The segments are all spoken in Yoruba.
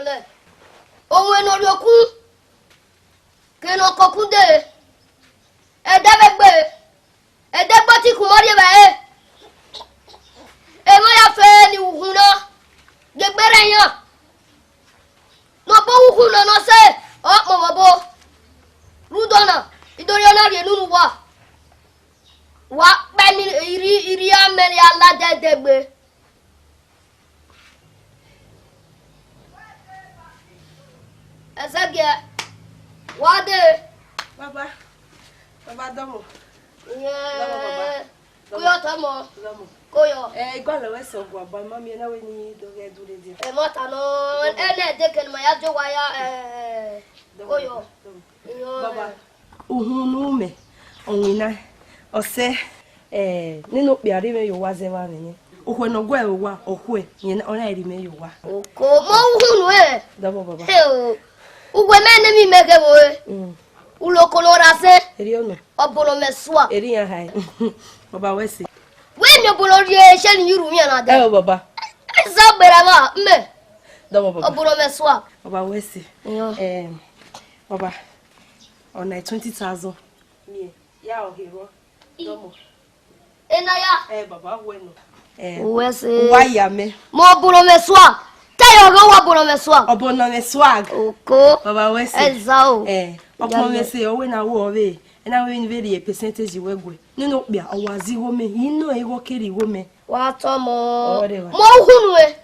le. O we no yoku. Ke no kokunde. E debegbe. E degboti kumori ba e. E ma ya fe ni uhuna. Degbere yan. No bo uhuna no se. O mo babo. Rudona. Idoriana re nunu wa beni iri ameri ala dedegbe. Ezege wade Baba domo. Yeah. Kuyo tomo. Koyo. Igwa le wese ogwa ba mami na we ni doge dure di. Mota no ene deken ma ya jo wa ya koyo. Baba uhunu me onwina ose nínú pe ari me yo wa ze wa ni. Ohwe no gwa wa ohwe yin ona eri me yo wa. Oko mo uhunu Dabo baba. Ugwe mene mi mege wo ulo kolora se. Eri ono. Obolo meswa. Eri yan hai. Baba wese. We mi obolo rie she ni yuru mi na de. Baba. Eza gbere ma me. Dabo baba. Obolo meswa. Baba wese. Baba. On 20,000. Ya ohiro. Domo. Ena ya. Baba bueno. Wese. Wa ya me. Mo obolo meswa. Tayo go wa obolo meswa. Obono me swag. Oko. Baba wese. Ezaho. Opo me se o we na wo we. Na we ni very percentage we gwe. Nínú bia owazi wo me. Inu e wo keri wo me. Wa to mo. Mo hunu e.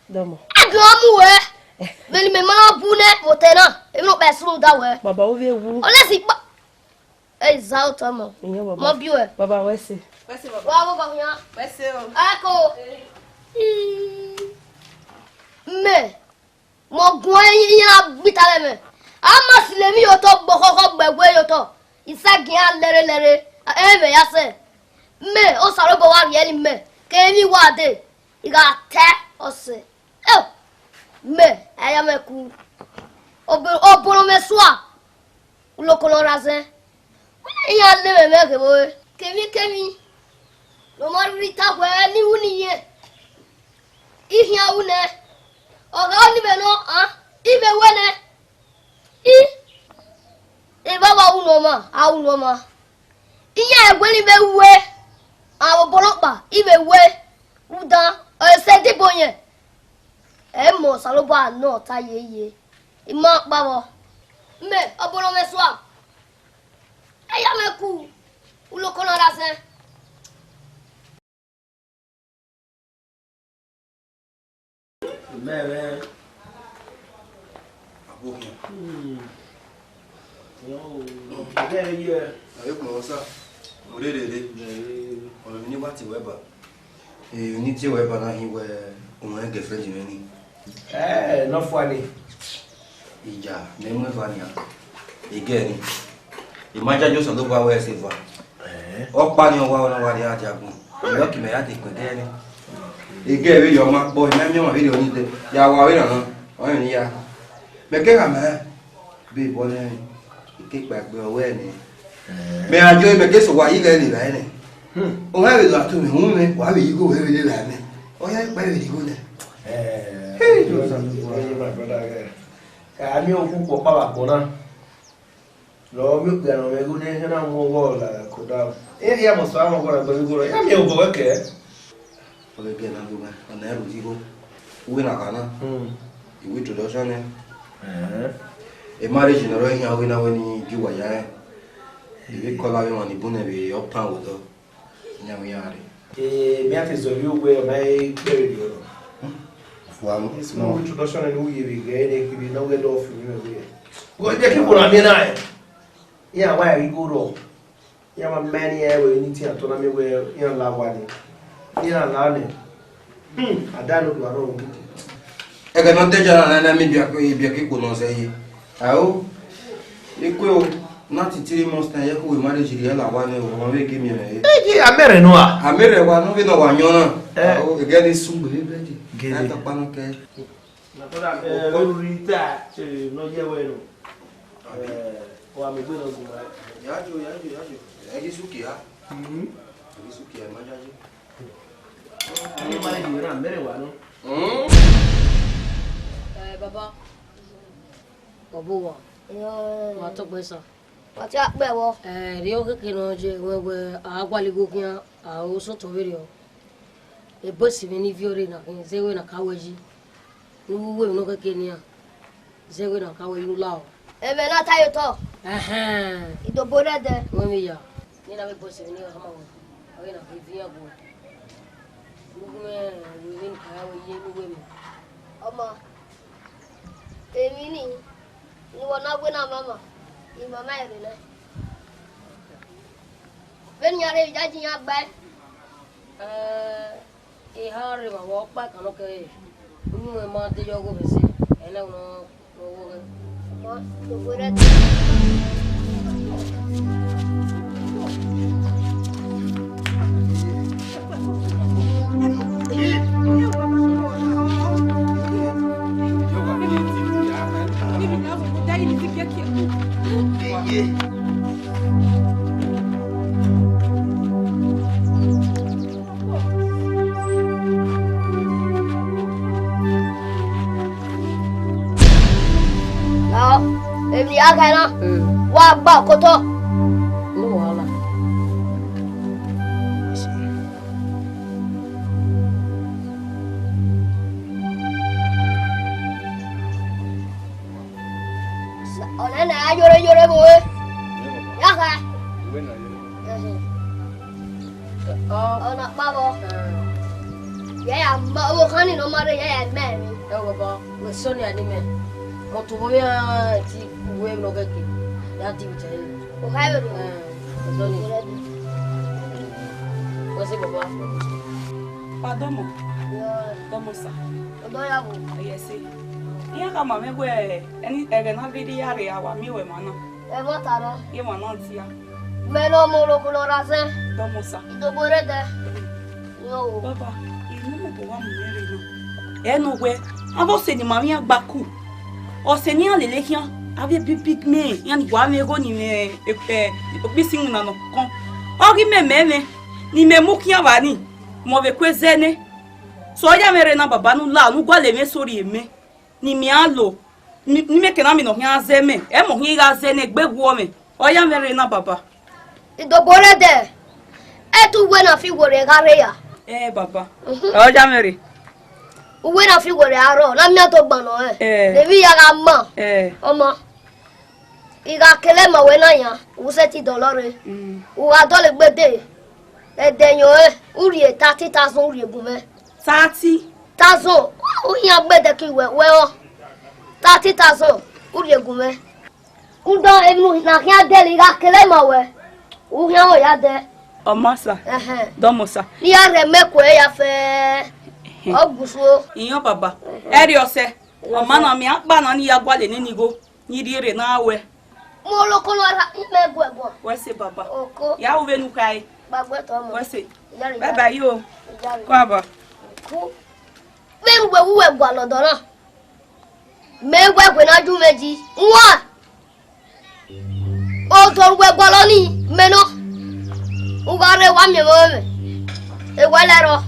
Domo. Agomu we. Veli me ma bune botena. E no be suru da we. Baba o ve wu. Olesi pa. Ezaho to mo. Mo bi we. Baba wese. Wese baba. Wa go ba nya. Wese o. Ako. Me. Mo gun yin bitale me. Ama silemi yo to gbokoko gbegbe yo to. Isagi an lere. Eve ya se. Me o saro bo wa ri me. Ke mi wa de. Iga te o se. Me aya me ku. Oboro me swa. Ulo kolora se. Ya le me ke bo. Kemi. No mo ri ta we ni uni ye. Ihia une. Oga ni be no ibe wene. Baba uno ma. Iya egweli be we. Awo bolopa ibe we. Udan se dibonye. Mo saloba no ta yeye. Ima pawo. Me obolo me swa. Eya me ku. Ulo kono ra se. Mẹ́rẹ̀ àbókùn. Bẹ́ẹ̀ yẹ. Àyíkùn ọ̀sá, òlédèdè, ọ̀rọ̀ ní wá ti wẹ́bà. Ní tí wẹ́bà náà ìwẹ̀ òun ẹgẹ̀ fẹ́ jù ní. Nọ́fọ́ ni. Ìjà lẹ́mú ẹ̀fà ni à. Ìgẹ́ ni. Ìmájájọ́ sọ ló bá wẹ́ ẹ̀sẹ̀ fà. Ọ̀pá ni ọwá ọlọ́wà ní àjàgùn. Ìlọ́kìmẹ̀ yá ti pẹ̀ dẹ́ ni. Ìgẹ́ ìwé yọ ọmọ pọ̀ ìmẹ́mìíràn fídíò ní tẹ. Yàwó àwéràn náà, ọ̀rìn ní ya. Mẹ́kẹ́rà mẹ́ bí ìbọn lẹ́yìn. Ìkégbàgbé ọwọ́ ẹ̀ ni. Mẹ́ àjọ ìmẹ̀kẹ́ sọ̀wọ́ ayílẹ̀ lè rà ẹ̀ nì. Òun ẹ̀rẹ̀ lọ àtúnmí, òun mẹ́ wà á bẹ̀ yígò ẹ̀rẹ̀ lè rà mẹ́. Ọ̀yá ìpẹ́ ẹ̀rẹ̀ yígò nẹ̀. Àmì òkú pọ̀ pàwà pọ̀ náà. Lọ́wọ́ bí òpè àwọn ẹgbẹ́ ní ẹ̀hẹ́ náà mú ọwọ́ ọ̀la kò dáa. Èyí yà mọ̀ sọ àwọn ọgbọ̀n àgbẹ̀ gbogbo rẹ̀. Yà mí ò bọ̀ wẹ́kẹ̀. Ọ̀gẹ̀gẹ̀ náà gbogbo ọ̀nà ẹ̀rù yígò. Uwe nà kàná. Ìwé introduction ni. A marriage in a row here when I went to Guaya. If you call out on the bonnet, we up town with her. Me at his review where my buried you. Well, it's no introduction and we give you no get off you. Go get people on me now. Yeah, why are you go wrong? Yeah, my man here where you need to autonomy where you're not one. You're not learning. I don't know wrong. I cannot tell you that I may be a people no say. Oh, you go not 3 months time. You go marriage here. La one will make me. Hey, I'm married no. I'm married. One no one yona. Oh, again is soon be ready. Get the panoke. Rita, no yeah well. I'm a good old guy. Yaju. I guess you care. Suki, I'm married. I'm married. I'm married. Baba. Babu. Wa to gbe so. Wa ti a pe wo. Rio ke no je we agwali go kian a o so to video. E bosi veni viore na zewe na kaweji. Nu we no ke kenia. Zewe na kawe yu lao. E me na tayo to. Ido bore de. Mami ya. Ni na we bosi veni kama wo. Awe na vivia go. Nugume we kawe ye nu we me. Oma. Emi ni. Ni wona gwe na mama. Ni mama ere le. Ben yare jaji ya gba. E hare ba wo pa kan ke. Nu ma de yo go be se. Ele no wo ge. Ma do bore de. Emi aga na. Wa gba koto. No wala. Ona na yore bo. Ya ka. Ona babo. Ya ma o khani no mare ya me. Baba, we Sonia ni me. Mo to bo ya ti we no ke ki. Ya ti biche. O hayo do. Sonia. Wasi baba. Padomo. Domo sa. Odo ya bo. Yes. Iya ka mame gwe eni ege na vidi yare ya wa mi we mana. E mo tara. Ye mana ntia. Me no mo lo kuno rase. Domo sa. Ido bore de. Yo. Baba, inu mo bo wa mu mere no. Enu gwe, abo se ni mami agbaku. O se ni alele kian, ave big me, yan gwa me go ni me bisin na no kon. Ori me ni me mu kian wa ni. Mo be kwezene. So ya mere na baba nu la nu gwa le me sori eme. Ni mi alo. Ni me ke na mi no hian zeme. E mo hin ga zene gbegwo me. O ya mere na baba. Ido bore de. E tu we na fi wore gare ya. Baba. O ya mere. Uwe na fi wore aro na mi to gbon no Debi ya ga mo. Omo. Iga kele ma we na yan. U se ti dolore. U wa do le gbede. E de yan uri 30,000 uri egun me. 30,000. U yan gbede ki we o. 30,000 uri egun me. U do enu na kian de iga kele ma we. U yan o ya de. Omo sa. Domo sa. Ni ya re me ko ya fe. Oguso. Iyan baba. Eri ose. O ma na mi apa na ni ya gwale ni nigo. Ni dire na we. Mo lo ko ra me gwego. We se baba. Oko. Ya u venu kai. Gbagbe to mo. We se. Bye bye yo. Ko aba. Ku. Me ngwe wu we gwa lodo na. Me gwe na ju meji. Nwa. O to gwe gwa lo ni me no. U ga re wa mi mo me. E gwa le ro.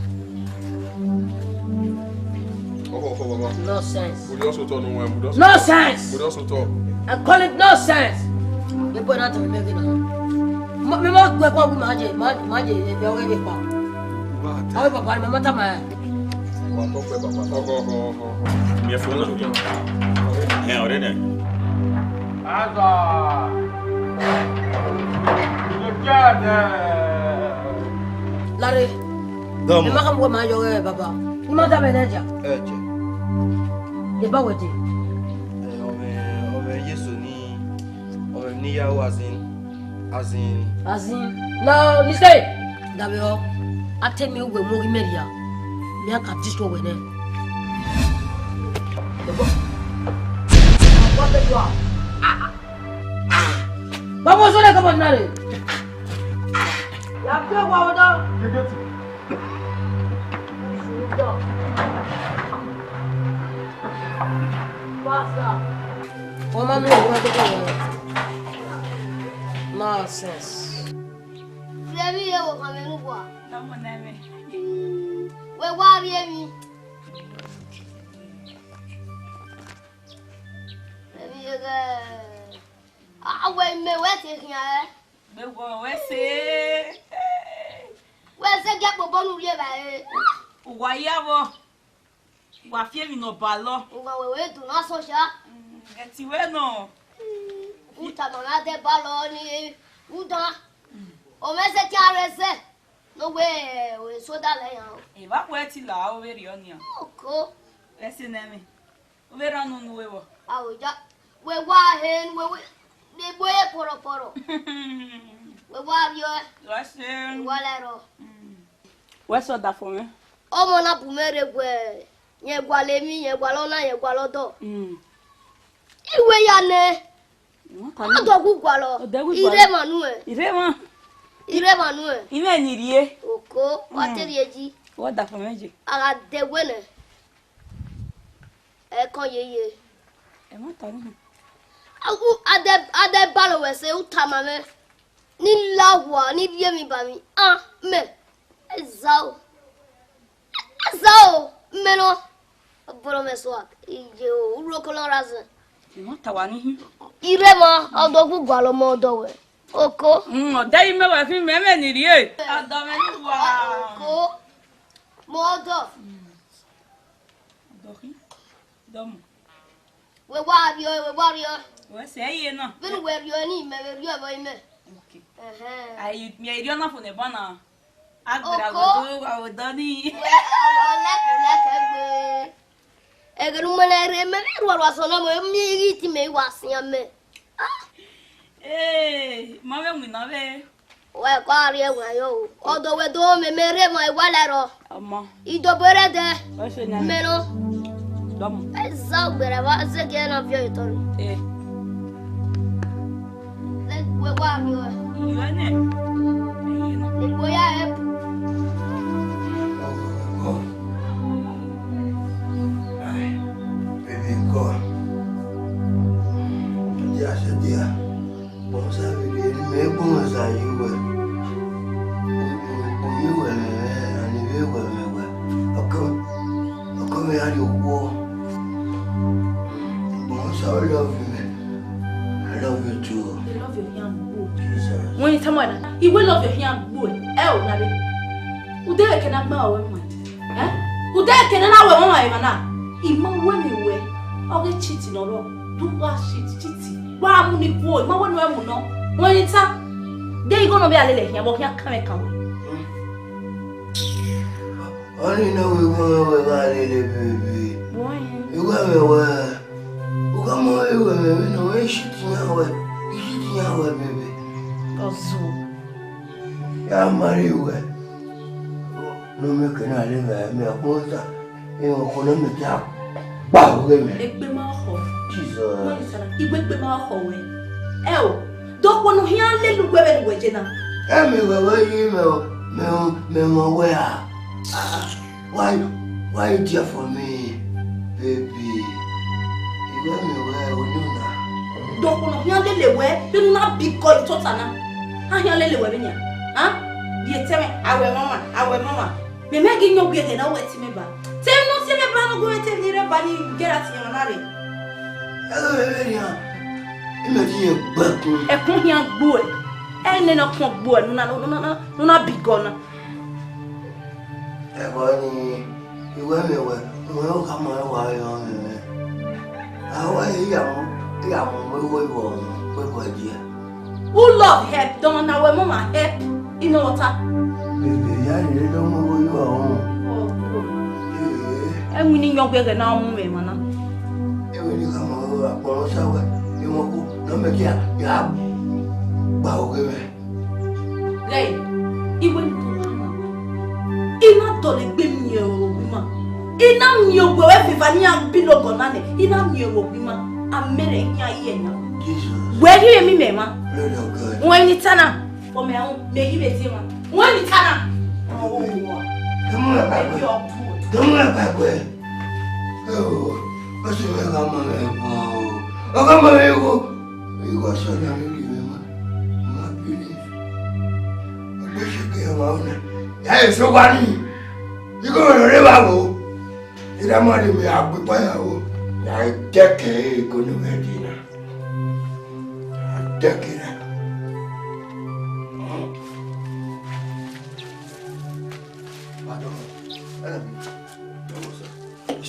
No sense. Would you also talk no one? No sense. Would also talk? I call it no sense. You put out to me now. Me mo gbe kwa bu maje e be o ge pa. Awe papa me mata ma. Wa talk pe baba. Go. Me phone no. Ore ne. Aga. Lare. Domo. Me ma kam ma yo ge baba. Ni mata me na ja. Eje. E ba wete. Ome Yesu ni ni yawo as in no listen. Dabio. Atemi ugwe mo gimeria. Me aka disto we ne. What the you? Vamos a ver cómo nare. Ya que guauda. Passa. Oma no nonsense. Flebi ye wo kan menu kwa. Na mo na me. We wa ri emi. Awe me wete here. Me go we say. We say get bobo nu lie ba e. Wa ya bo. Wa fie mi no balo. Wa we do na so sha. Eti we no. Uta mama de balo ni uda. O me se ti arese. No we so da le yan. E va po eti la o we ri oni. Oko. Esi na mi. O we ra no no we wo. Awoja. We wa hen we de boye poro. We wa bio. Listen. We la ro. What's all that for me? Omo na pumere gwe. Ye gwa le mi, ye gwa lo na, ye gwa lo do. Iwe ya ne. Ado ku gwa lo. Ire manu e. Ire manu e. Ime ni rie. Oko, wa teri eji. What that for me je? Aga de wene. E kon yeye. E ma ta ni. Agu ade balo we se utama me. Ni lawa, ni rie mi ba mi. Ah, me. Ezaho. Meno. Boro me so ije o uro ko lo razan. E ma ta wa ni. Ire mo odogu gwa lo mo do we. Oko. O da ime wa fi me ni rie. Ado me ni wa. Oko. Mo do. Do ki. Dom. We wa rio. We se ye no. Binu we rio ni me we rio bo ime. Okay. Ai Me rio na fo ne bana. Agbara go wa odani. Olek gbe. Egenu mo na re me ro so na mo mi ri ti me wa sian me. Ma we mu na we. We kwa ri ewa yo. Odo we do me re mo e wa le ro. Ama. Ido bere de. O se na. Me no. Dom. Ezaho bere wa ze ge na vio itori. Le we wa rio. Iyo ne. Le boya e. Dia. Bom sabe ele me bom saiu. O ani me. Ako me ali wo. Bom sabe love me. I love you too. You love your young boy. Jesus. When you tell me that, you will love your young boy. Nabi. Ude can I buy a woman? Ude can I wear my man? Imam women wear. I'll get cheating or do what cheating. Why am I boy? My one woman no. When it's up, they gonna be a little here, but can't come. Only know we want to baby. Boy, You got me where? You come away with me, no way shitting away. Shitting away, baby. Yeah, I'm married away. No, me can I live me a monster. You will make it up. Wow, women. it be my home. Jesus. It will be my home. Don't want to hear little women with you now. Tell me where you me where? Why you dear for me, baby? You got me where you know. Don't want to hear little way. You not be called Totana. I hear little women. You tell me, I will mama. Me making your beard and I wait to me back. Tell no see me brother go and tell me everybody get at you marry. Hello, imagine back. A come here boy. And then a come boy, no, not be gone. Ebony, you went me where? Welcome my wife on me. How are you? Where dear? Who love help? Don't know where mama help. You know what? Baby, I don't know who you are. I'm winning your bigger now, man. When you come over, you won't go. No, make you have. Bow, Lay, he went to Ina dole gbemi e obima. Ina mi ogbo e fi fani am bilo gonane. Ina mi obima. Amere nya ye nya. Jesus. Where you me mema? Lord of God. When you tana, for me me give it ma. When you tana. Oh, Come on, baby, Papa. you're Come on, Papa. Oh, what's your name? Oh, come on, you go so now, you my belief. I wish you came out. Yeah, so funny. You go to the river. It's a money we have to buy. I take a good medina. dekire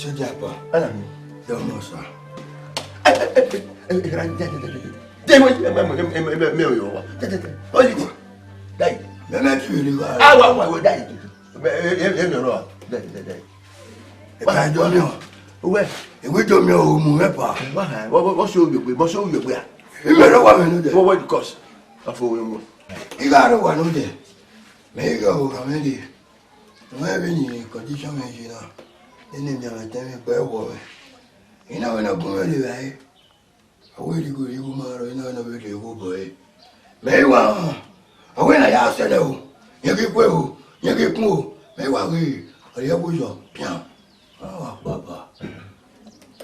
Sejapa, alami, domo sa. Ini jangan tanya bawa. Ina wana gumba ni bae. Awe di guri gumaro ina wana beli guboe. Mewa. Awe na ya sele o. Yaki kwe o. Yaki kmu. Mewa ri. Ari abu jo. Pian. Ah baba.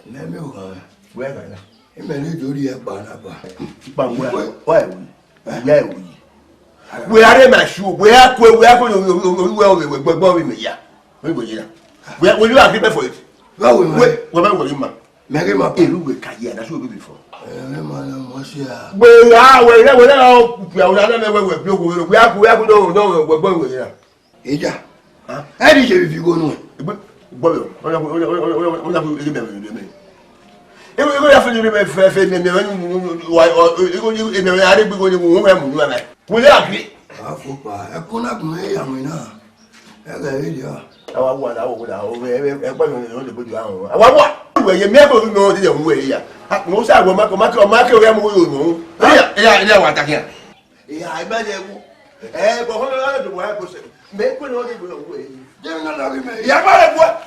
Neme o ka. We ka na. Imeli dori e ba na ba. Ba we. Why we? Yeah we. We are my shoe. We are we ya. We go ya. Will you agree for it? Go away. What will you ma? Mary ma pelu we ka ya na so be before. Man, Mosia. We are we ya. Eja. How did you if you go no? Boy, what have you remember me? If we go after you remember fair why or you in the area because you will you agree? Afupa, I couldn't me yamina. I got it. Our one hour what? Where you never know the way here. Most I will make a yeah, what I can. Yeah, I bet you. But hold on, I was make one only way. You're not loving me. Yeah, what?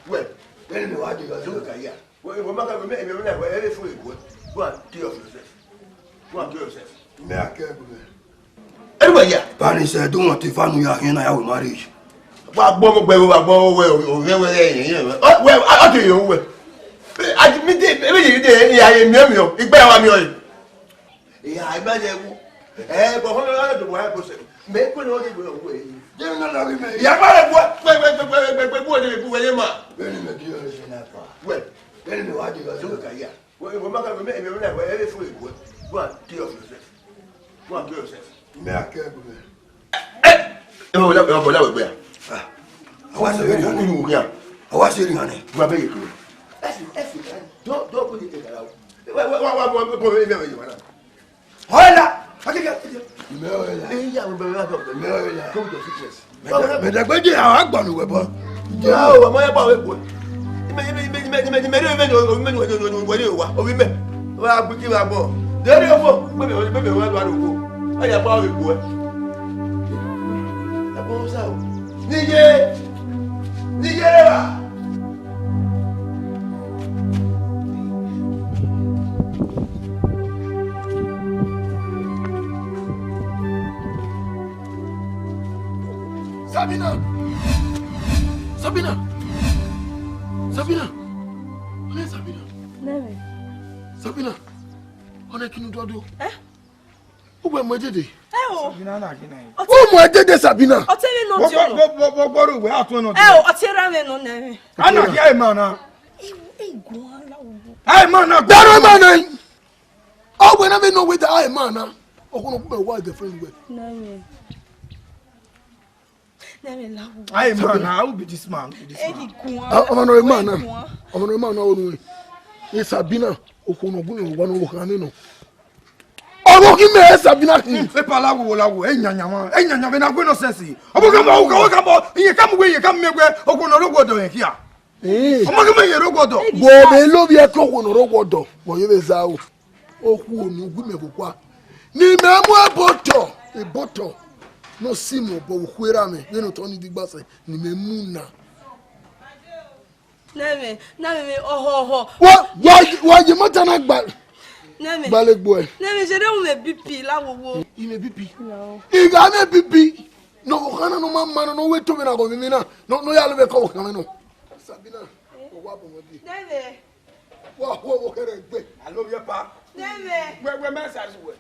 Well, then you are to look at here. Well, we're not going to make every food. What? Kill yourself. What? Kill yourself. Anyway, yeah. Barney said, don't want to find you here now with marriage. Well, I'll tell you. I admit it. Every day, I am Mio. It bear me. Yeah, I bet you. But hold on to what I was saying. Make one only way. You're not loving me. Yeah, what? Well, then you are to look at here. Well, we're not going to make every food. What? Kill yourself. What? Kill yourself. Oh, I was sitting on it. Don't put it out. Hold up! I can get you. But I went to our bond weapon. No, my about it. I about it, boy. I goes out. Nigga! Sabina! Where's Sabina? Never. Sabina! What can you do? Eh? Who am I today? Oh, my dear Sabina! I'll tell you not to. What we have to know? Oh, I'll tell you no name. I'm not here, man. Hey, man, man. Oh, we never know where the eye, man. Oh, one of my wife, the friend with. No, I man, I will be this man. I'm a man. I'm a man. It's Sabina. Okonobu, one of Hanino. Oh, give me a Sabina. Pepala will Enyama, Enyama, no sense. Oh, you come where you come where Okonobo here. Eh, Bob, I love your cock on Robodo. For you, Ezaho. Oh, who knew Gumekwa? Nimemo bottle, a bottle. No simo, but where me, you know, Tony the Basse, Nimemuna. Name, oh, what? Why you matter not bad? Name, Ballet boy. Name, you don't make BP, Lawo. You may BP. No. You got a BP. No, no man, no way to me. No, I'll call coming. Sabina, what Name, what I love your papa. Name, where massage way.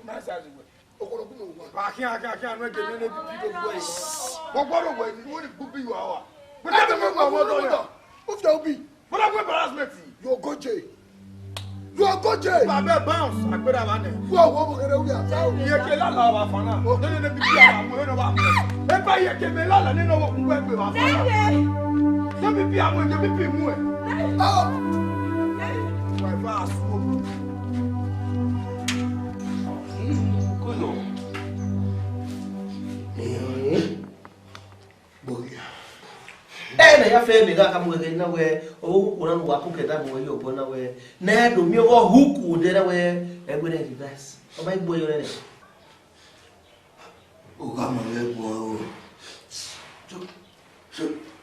Massage way. I can't make any people way. What way? You want to be you are. But I don't know what to be. But I'm embarrassment. You're good, Jay. coach. Baba bounce. Agbera wa ne. Wo mo kere wi asa o. Iye ke la la wa fana. Ne bi bi àwọn mo no wa mo. E ba iye ke me la la nínú wo kun gbe wa fana. Ne bi bi àwọn je bi bi mu e. Ah. Wa fa asu. Kono. Boya. Na ya fe me ga ka mo ga na we o ko na wa ko ke da mo yo bo na we na do mi o huku de na we e go na reverse o ba igbo yo ne O ga mo le bo o.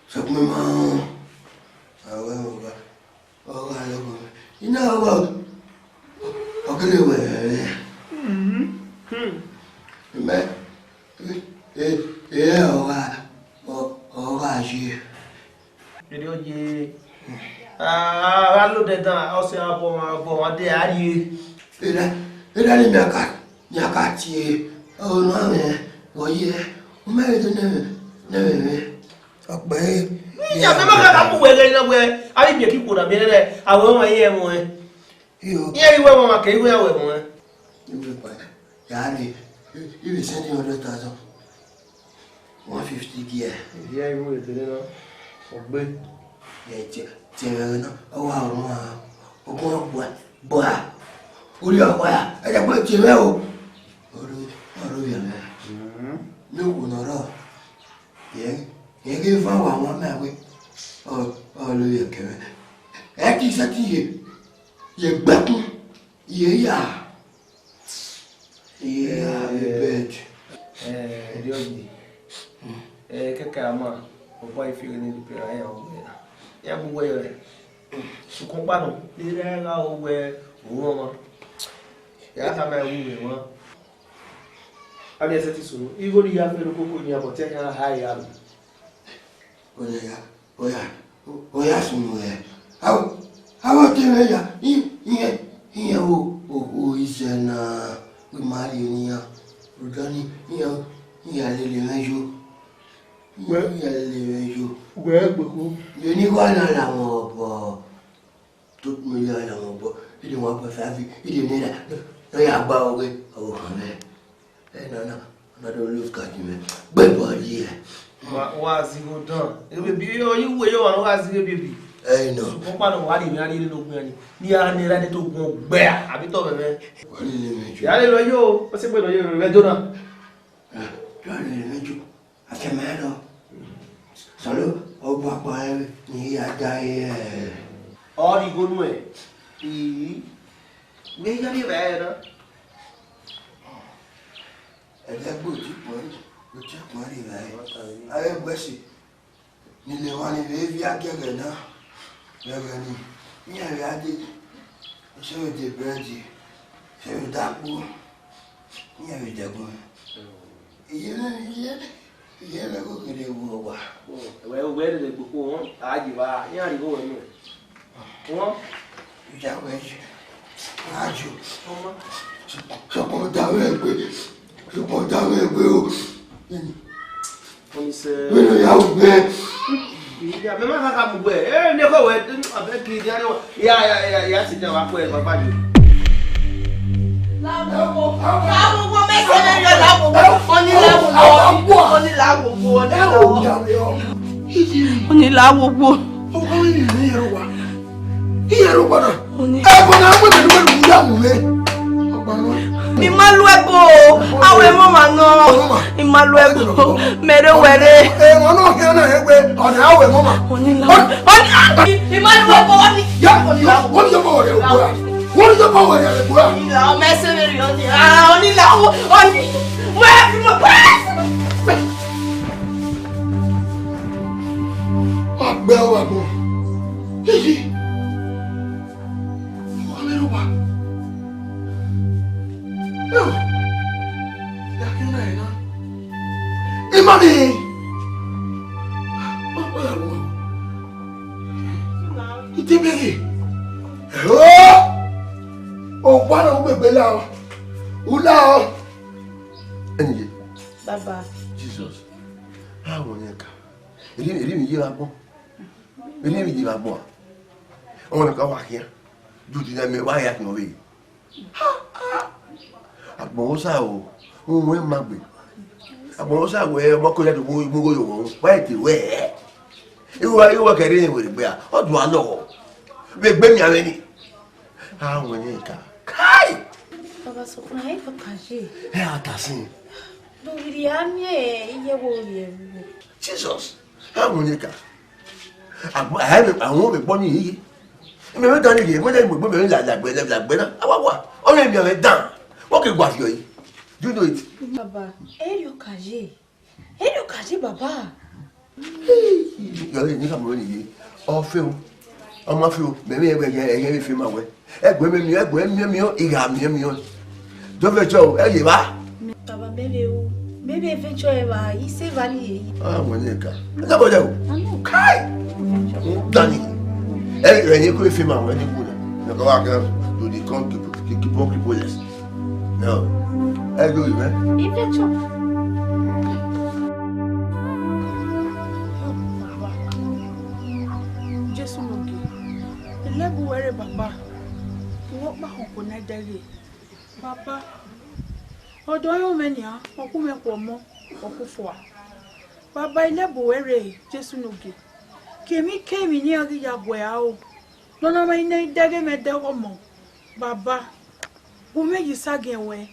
So me ma. Awe o ga. O ga le bo. Ina wa. O ke le we. Me. O ga ji. Eri oje lo de dan o se abo wa de ari Era ni nyaka ti o no ame o ye o me de ne ọpẹ ya me ma ka bu we na we ari bi ki ko na bi ne awon wa ye mo e ye iwe mo ma ke iwe awe mo e iwe pa ya ni iwe send you 100,000 150 gear ye iwe de na ogbe ye ti na o wa o ma o ko bo orí ọ̀pọ̀ ya ẹ̀jẹ̀ pé ti rẹ̀ o ọ̀rọ̀ yẹn ní òkú nọ̀rọ̀ yẹn kí n fáwọn àwọn mẹ́wẹ́ ọ̀rọ̀ yẹn kẹrẹ ẹ̀ kí iṣẹ́ tí yẹ gbẹ́kún yẹ yà bẹ́ẹ̀dì. ẹ̀ẹ́dì ọ̀gbìn kẹ́kẹ́ àmọ́ ọ̀pọ̀ ìfìrì ní ìpìlẹ̀ ayé ọ̀gbìn ya gbogbo ẹ̀yọ rẹ̀ sùkún pàdù lílẹ̀ ẹ̀rọ owó òun ọmọ ya ka ma wu me won abi ese ti suru igo ri ya fe koko ni abo te ya ha ya mi oya sunu e awo te me ya iye o ise na we mari ni ya rodani iye le mejo gbe gbeko ye ni kwa na la mo bo tout me ya la mo bo ile mo pa fa vi ile ni la no ya gba owe o me na do lose ka ji me gbe bo yi wa zigo dan ebe bi o yi we yo wa zigo baby no ko pa no wa ni ari le logun ni ara ni ra ni to gun gbe abi to bebe wa ni le mejo ya le lo yo o se pe lo yo re jo na ya le mejo afemero solo o ba pa ni ya da o ri go nu e me ya ni ba na ẹlẹgbẹ ojú pọn rí rẹ ayẹgbẹsì nílé wọn ni bẹẹ bí agẹgẹ náà gẹgẹ ni ní ẹrẹ adé ṣé o jẹ búrẹ́dì ṣé o dápò ní ẹrẹ ìjẹgùn ìyẹn rẹ kò kéde wọ wà. ẹwẹ òwe lè gbogbo wọn àjìbá ní àríwó wọn nù wọn. ìyàwó ẹjẹ àjò sọpọ dáwọ ẹgbẹ. Ṣùgbọ́n dáwọ́ ẹgbẹ́ o. Nínú ìyàwó gbé. Ìyá mi máa kàkà gbogbo ẹ̀ ní ọkọ̀ wẹ̀ ọ̀fẹ́ kiri ní àríwọ̀ ìyá sì jẹ́ wàá kó ẹ̀ bàbá jù. Láwùgbọ́ mẹ́sẹ̀ lẹ́yìn láwùgbọ́ oníláwùgbọ́. Ọkọ̀ yìí ní ìyẹ̀rọ wa. Ìyẹ̀rọ wa náà. Ẹ̀bùn náà wọ́n ti wọ́n lù yàwó rẹ̀. Mi malu ego, awe mama no. Mi malu ego, mere were. Wọ́n náà kí ẹ náà ẹgbẹ́ ọ̀nà àwẹ̀ mọ́mà. Mi malu ego wọ́n ni. Wọ́n ní sọ́kọ̀ wọ̀rẹ̀ òkúra. Wọ́n ní sọ́kọ̀ wọ̀rẹ̀ òkúra. Onílà ọmọ ẹsẹ̀ mẹ́rin ọ̀nì. Onílà ọ̀nì. Wẹ́ẹ̀ fi mọ̀ pẹ́. Àgbẹ̀ ọwọ́ àgbọ̀. Yíyí. Wọ́n lérò wá. Imani. Itibiri. O wa na gbegbe la o. Ula o. Eniye. Baba. Jesus. Ha wo yen ka. Eri mi yi la gbon. Eri mi yi la gbon. Ọmọ nìkan wà kíá. do the name why I can be. At Mosa, who went Magby. At Mosa, where Mokola Mugo, why do where? You are carrying with bear. What do I know? Big Benny any. How when you can. Kai! Baba so kuna haifa kaje. Hey, Tassin. Do William, ye, Jesus. How when you can. I won't be born here. I mean, done it. When they would be like better. What? Only me a down. What can what you do it? Baba, Erio Kaji, Baba. You're in some money. Or Phil. On my few, maybe I feel my way. Women, you have women, you have me. Don't let Joe, Baba, maybe eventually, he say Valley. Ah, when you can. Double. Kai! Danny. And you could feel my wedding. You go out to the country to keep on the police. No. I do it, man. Eventually. Just monkey. The level where Baba. What my uncle Neddy. Papa. Although you many are, or who make one more, or who for. Baba level where just monkey. Came in near the Yaguao. None of my name Daddy made the woman. Baba. Who made you sag away?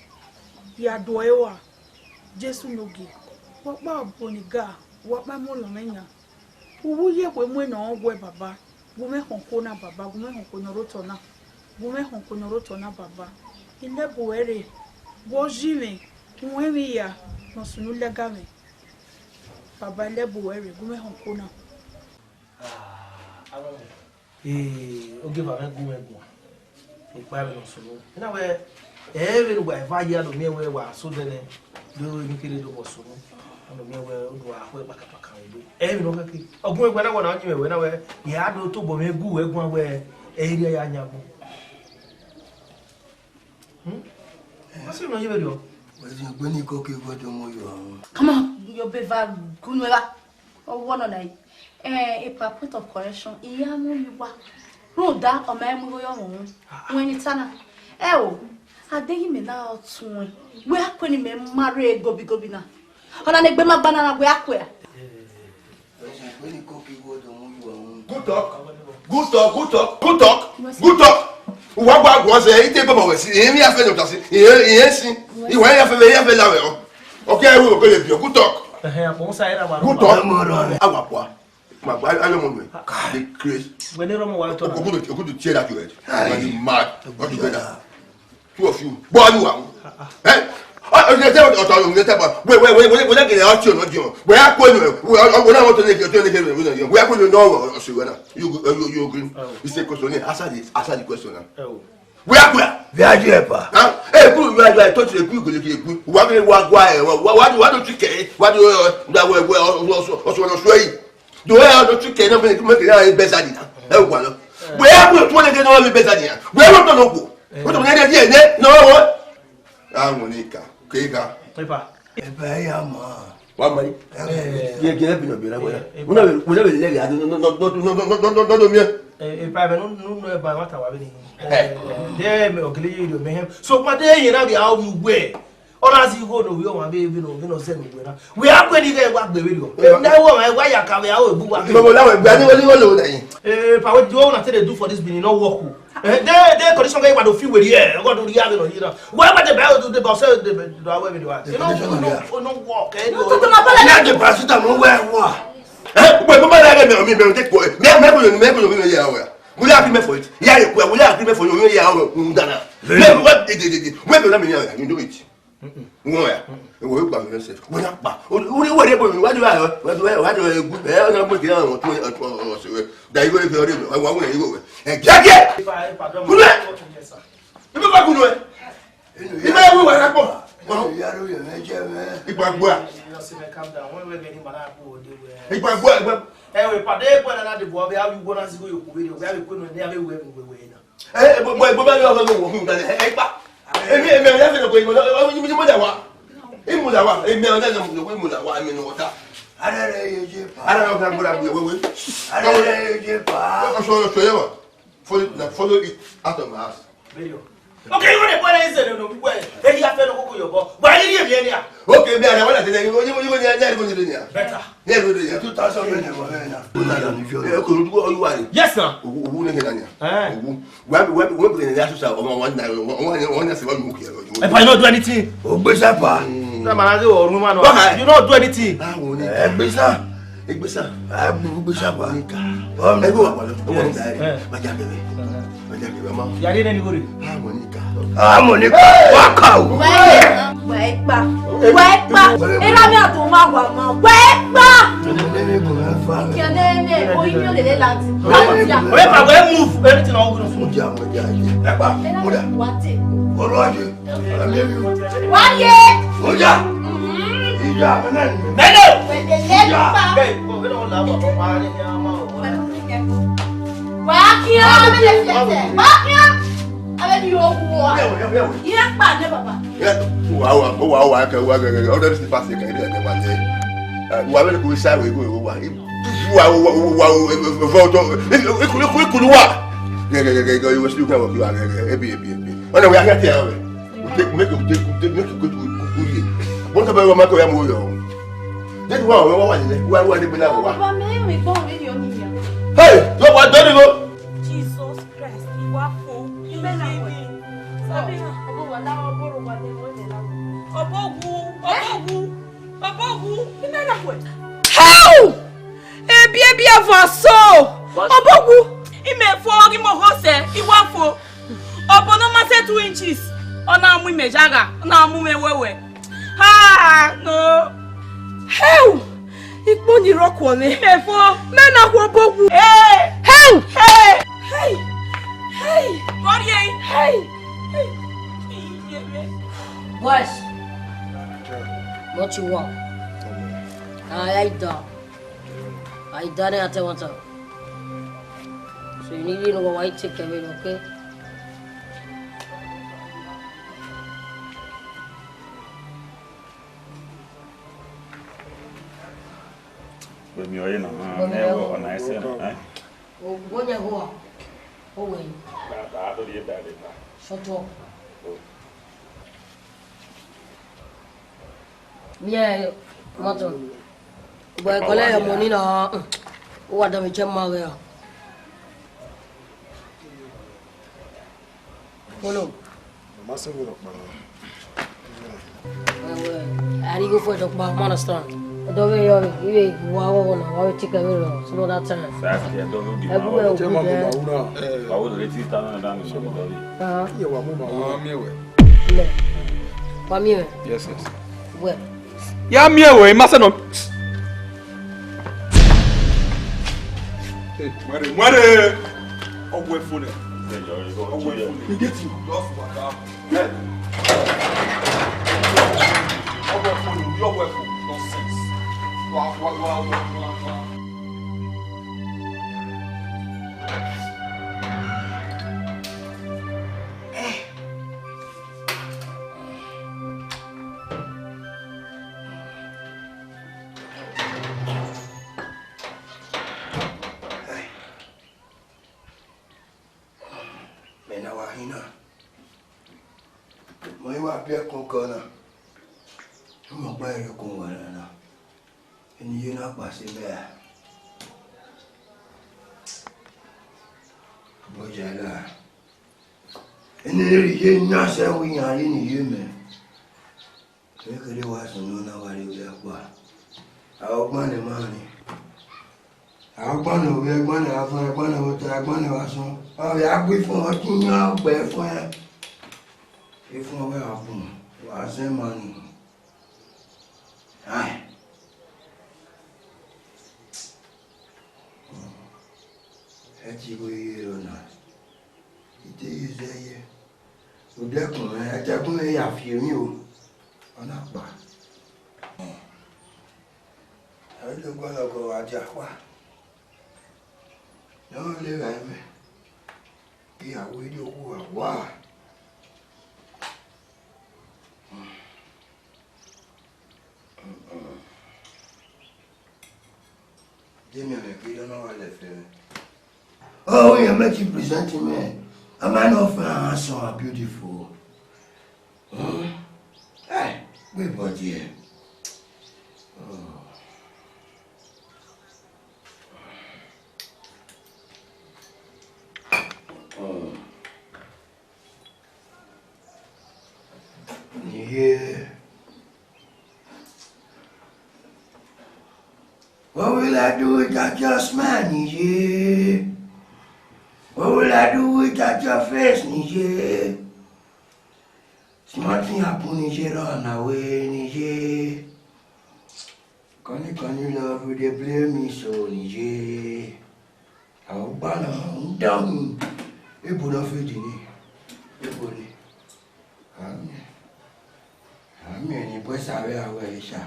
Ya doewa. Just monkey. What my boniga? What my molomania? Who ye when all boy Baba? Women Honkona Baba, women Honkorotona. Women Honkorotona Baba. In the boere. Bojime. When we are no sooner game. Baba Leboere, women Honkona. Okay, Baba, go and go. If I don't so. In a way, everywhere, 5 years of me where so then do you kill it was so. And me where do I work back up. Every no happy. Oh, when I went on you, when I were, you had no two bomb, go one where area Yanyago. What's your name? When you go give what you Come on, your beaver, Kunwela, or one on night. A point of correction, Yamu, you were. Road that or mamma, when it's an oh, I dig me now soon. Where can you marry Gobi Gobina? On a Nebema banana, where? Good talk. Good talk. Good talk. Good talk. Good talk. What was a table was in the affair of us? Yes, you went after the level. Okay, I will go with you. Good talk. Good talk. I don't know. The Chris. When you don't want to go to cheer that you had. Mad. What you better? Two of you. One. Eh? I tell you, when I get out, where I want to make your where could you know? You agree? You say, question, answer the question. Where? Hey, I touch the good. Why don't you care? What do you also say? Do I don't you care? Make it better. Where would you get all the better? Where don't know? What do you get? No, I'm Monica. Kega. Pepa. What money? Yeah, get up in a bit. Whenever the lady, I don't know. If I don't know about what I was there, may have. So, my day, you know, the how you wear. Or as you go to your baby, no, send me. We are going to get what the video. Now, why you come out? If I would want to do for this being no work. They condition going to feel with the air. What do you have in here? Why would the bell do the boss? You know, no walk. The president, where? Will you agree for it? Yeah, will you agree for you? You do it. Where? We'll go back yourself. What do follow it out of my house. Okay, you want to say no, hey, you have to go your boy. Why did you be here? Okay, me and I want to tell you, you better. Yeah, go there. 2000 Yes, sir. Who nigga Daniel? Why we in the house of one night, one that's one book here. If I not do anything, oh, Bishapa. You don't do anything. Bishapa. You didn't anybody. Harmonica. Walk out. Wait, era mi ato ma gwa ma. Wait, your name, oh, you know the land. Move anything all good. What it? One year. Hey, what don't you go? Jesus Christ, you are full. You may not wait. How? Baby of us so. Obogu. Ime for him hose. He want for. Obono mase 2 inches. Ona mu mejaga. Na mu mewewe. Ha no. How? Ikpo ni roko ni. Ime for. Mena kwa obogu. Hey. How? Hey. Hey. Hey. God ye. Hey. Hey. Boys, what you want? I done. I done it at one time. So you need to know why I take care of it, okay? When you're in a never on I said, Oh, go there, go. Oh, wait. I don't hear that. Shut up. Yeah, matter. Boy, collect your money now. What am I doing, Maria? Follow. I go for the understand. Don't worry, you wow, take a little. Some that time. I would let it down. Yes, yes. Where? Yeah, me away, must not. What? Oh, we're full. You get you. You're welcome. Nonsense. Wow. Oh, you make you present me. A man of handsome, beautiful. Hey, good body. Yeah. What will I do with that just man, yeah? What will I do with that your face, yeah? Smart thing happen, yeah, run away, yeah. Can you love with the blame me so, yeah? I'll ban down. You put off it in it. You put it. I'm in the away, sir.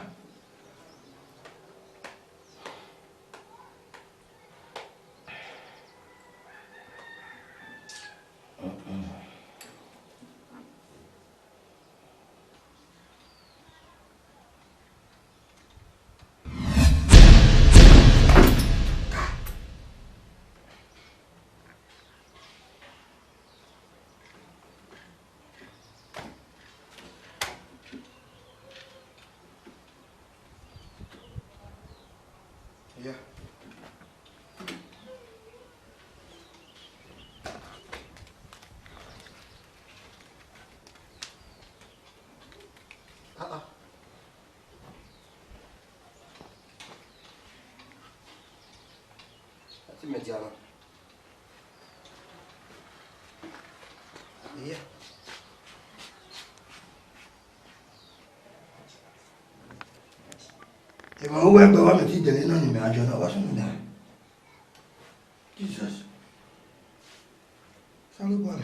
Yeah. That's mediano. Yeah. If I went to one of the dinner, I don't know what's on there. Jesus. Salute, boy.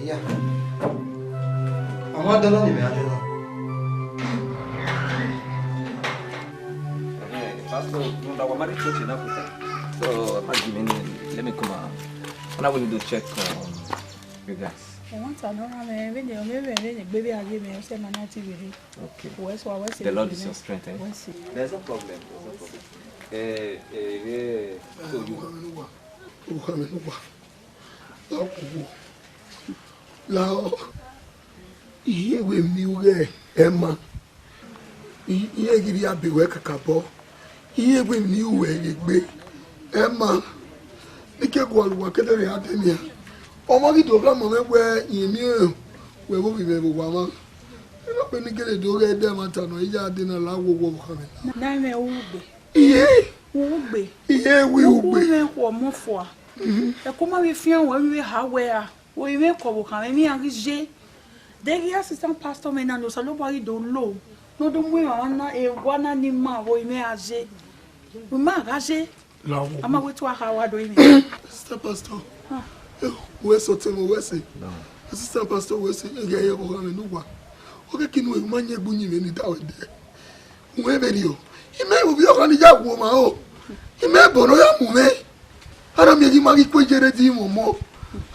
Yeah. I'm not done anyway, I don't know. So, let me come out. And I will do check you guys. Okay. The Lord is your strength. Eh? There's no problem. Now, here we knew Emma. Here give you a big work a couple. Here we knew where you be. Emma, the cake will work at the Academia. Or want to come on where you knew where we were one. When you get a dog at them at an oya dinner, I will walk on it. Name will be. Yeah, we will be. More for. The common we feel when we have where we may call me and J. The assistant pastor may not know, so nobody don't know. No, don't we on a one animal or me as J. We might as J. I'm away to a how doing it. Assistant pastor. Where's Otemo Wesley? No. Assistant pastor Wesley, a guy of Hanover. Okay, can we manage Bunny in it out there? Whoever you, he may be on the young woman. He may be on a woman. I don't make him a equated or more.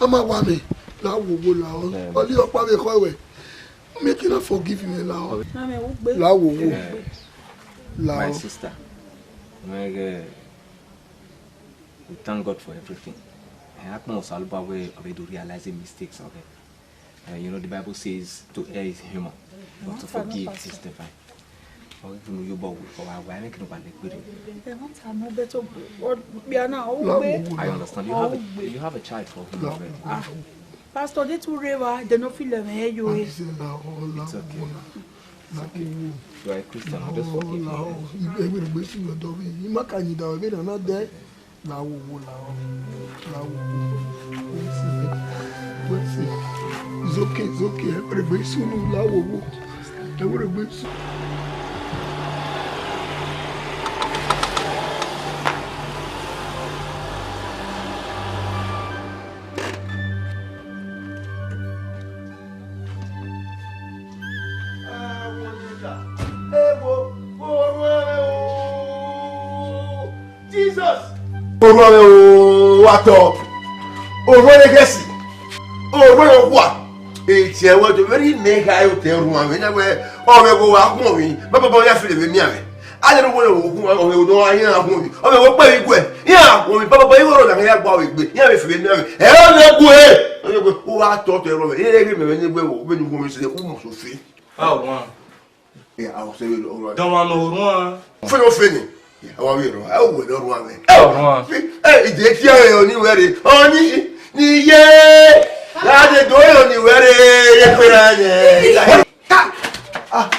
I'm a woman. Now, only your public highway. Making her forgive me now. My sister, we thank God for everything. I have no salva way of realizing mistakes. Okay, you know the Bible says to err is human, but to forgive is divine. I understand. You have a child for him already. Pastor, they too river, they no feel them here. You it's okay. It's okay. You are a Christian. I'll just forgive you. It's okay, it's okay. Everybody soon will everybody soon. Jesus! What up? Legacy. What? It's a very negative room. o me go wa kun mi baba bo ya fi le mi ame a le wo o me do ayin akun mi o me wo pe igu e ya o mi baba bo iwo ro la ya gba o igbe ya me fi le mi ame e o le gu e o le gu o wa to to ro me e me ni gbe wo be ni ko mi se o mo so fi ah ron e a o se we ro don wa no ron fe no fe ni àwọn mi ro a o we lo ro ame ron ide ti o ni were o ni ye la de do yo ni were ye pe ra ye ah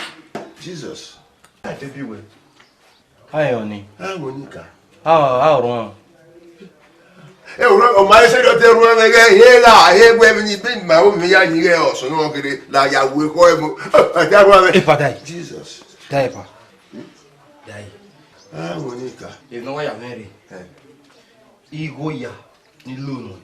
Jesus I dey be well hi oni ah Monica ah ron o ma se do te ru ame ge ye la ye gbe mi ni bi ma o mi ya ni ge o so no kere la ya we ko e mo ja ru ame e padai Jesus dai pa dai ah Monica e no wa ya mere igo ya ni lunu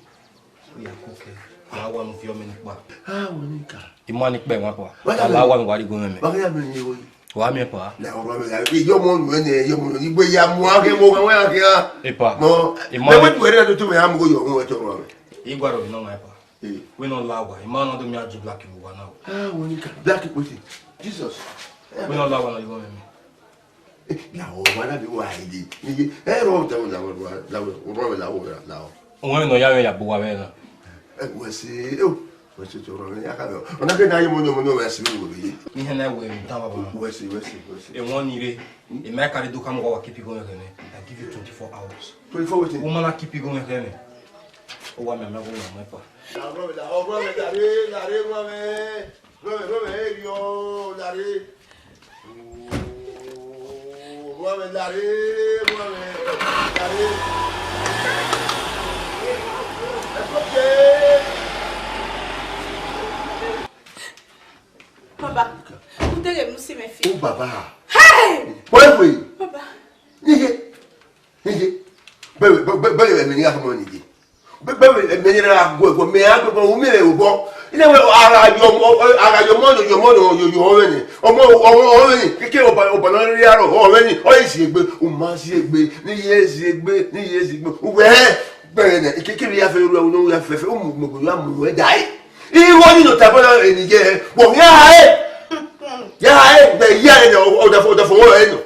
o ya ko ke la wa no fi o me ni pa ah Monica imani pe won pa la wa mi wa ri go me ba ya me ni wo wa mi pa la o ro me la yo mo nu ni yo mo ni gbe ya mu ake mo kan wa ke e pa mo imani me we re to me am go yo mo to ro me igwaro no ma pa we no la wa imani do mi aju black mi wa na ah Monica black wetin Jesus we no la wa no go me la o wa la bi wa ide ni e ro ta la o ro la o won no ya me ya bo wa me na we si we si to ro me ya ka do ona ke na yi mo no we si wo bi ni he na we mi ta baba we si e won ni re e me ka do kam go wa keep going again I give you 24 hours 24 wetin woman na keep going again o wa me go na pa la ro me da re ro me yo la re Baba, vous devez me suivre mes filles. Oh baba. Hey! Oui. Baba. Nige. Bebe me ni ga mo nige. Bebe me ni ra go me a go o me o bo. Ile we ara yo mo yo we ni. Omo we ni keke o ba no ri aro o we ni o yi si egbe o ma si egbe ni ye si egbe we bere ne keke ri ya fe ru o no ya fe o mo go ya mo we dai. Iwo ni no tabo enije wo ya be ya ni o da fo wo e no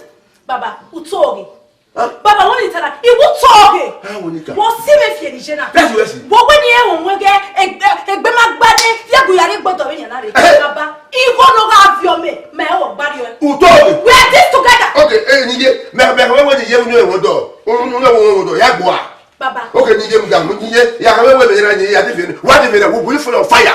Baba, utoge. Baba, woni tara, iwu toge. Ah, Monica. Wo si me fie ni jena. Yes. Wo we ni e won wege egbe ma gbade, yagu yare gbodo me yan lare. Baba, iwo no ga fi o me wo gbari o. Utoge. We are this together. Okay, ni je me we ni je nu e won do. Won do ya gbo a. Baba. Okay, ni je mu ga mu ni je ya ka we me na ni ya te fi. What if we will full of fire?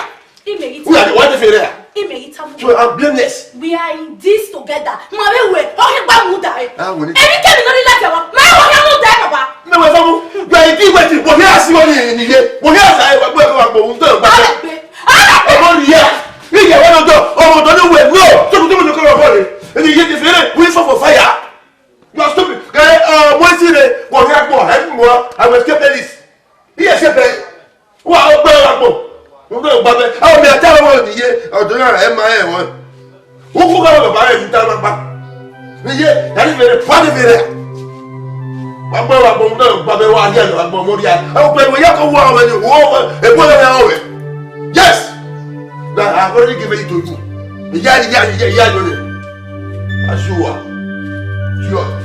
What if we so I'm blameless. We are in this together. Ma we o gba mu dai. Ah, woni. Emi ke mi no ri lati wa. Ma wo ya mu dai baba. Me we famu. You are in wetin bo ni asi woni ni je. Bo ni asa e wa gbo un to gba. O mo ri ya. Ni je won do. O mo do ni we no. So to mo ko ro bo ni. Ni je ti fere. We fall for fire. You are stupid. Mo si re. Bo ni agbo. Help me. I will escape this. He escape. Wa o gbe agbo. Mo gbe gba be. Awo mi ata wo ni je. O do na e ma e won. Wo fu ka baba re fi ta ma pa. Ni je. Ya ni fere. Pa ni fere. Wa gbo ndo gba be wa je lo agbo mo ri a. O pe mo ya ko wa we ni wo e bo ya o we. Yes. Now I already given it to you. Ya lo ni. Asua. Sure.